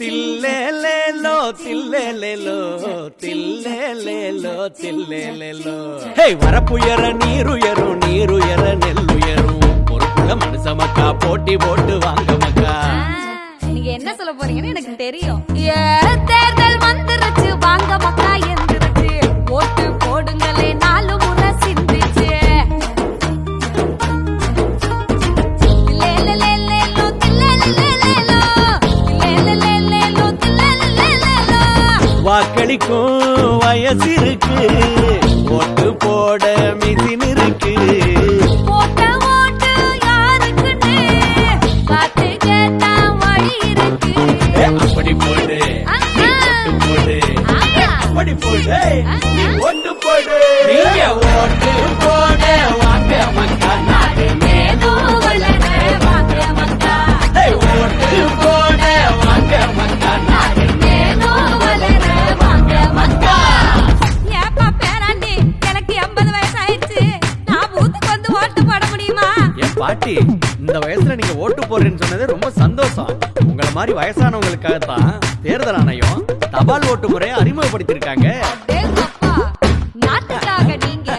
தில்லேலேலோ தில்லேலேலோ தில்லேலேலோ தில்லேலேலோ. ஹே வரப்புயர நீருயரும் நீருயர நெல்லுயரும் ஒரு புள்ள மனுஷ மக்கா போட்டி போட்டு வாங்க மக்கா. நீங்க என்ன சொல்ல போறீங்கன்னு எனக்கு தெரியும். தேர்தல் வந்துருச்சு வாங்க மக்கா எந்திருச்சு ஓட்டு போடுங்களே 4 முறை சிந்திச்சு. வாக்களிக்கும் வயசு இருக்கு ஓட்டு போட மிசின் இருக்கு. போட்ட ஓட்டு யாருக்குன்னு பார்த்து கேட்டா வழி இருக்கு. அப்படி போடு போடு அப்படி போடு நீ ஓட்டு போடு. நீங்க ஓட்டு போட வாங்க மக்கா நாடு ஏதோ வளர வாங்க மக்கா. ஓட்டு போட வாங்க மக்கா நாடு ஏதோ வளர வாங்க மக்கா. ஏப்பா பேராண்டி எனக்கு 80 வயசு ஆயிடுச்சு நான் பூத்துக்கு வந்து ஓட்டு போட முடியுமா? என் பாட்டி இந்த வயசுல நீங்க ஓட்டு போடுறேன்னு சொன்னது ரொம்ப சந்தோஷம். உங்களை மாதிரி வயசானவங்களுக்காகத்தான் தேர்தல் ஆணையம் தபால் ஓட்டு முறையை அறிமுகப்படுத்திருக்காங்க. அப்பா நாட்டுக்காக நீங்க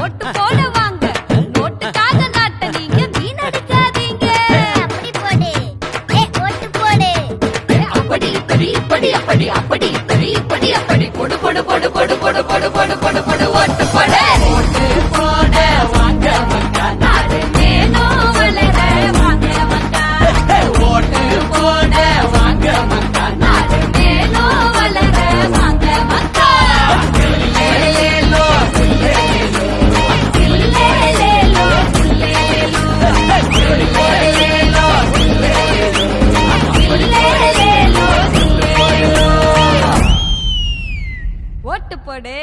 ஓட்டு போட வாங்க நோட்டுக்காக நாட்டை நீங்க வீணடிக்காதீங்க. அப்படி போடு ஓட்டு போடு. அப்படி இப்படி இப்படி அப்படி அப்படி இப்படி இப்படி அப்படி போடு போடு போடு போடு போடு போடு போடு போடு போடு ஓட்டு போடு. ஓட்டு போட வாங்க மக்கா நாடு மேலோ வளர வாங்க மக்கா. ஓட்டு போட வாங்க மக்கா நாடு மேலோ வளர வாங்க மக்கா. லேலோ சில்லேலேலோ சில்லேலேலோ சில்லேலேலோ. ஓட்டு போடு.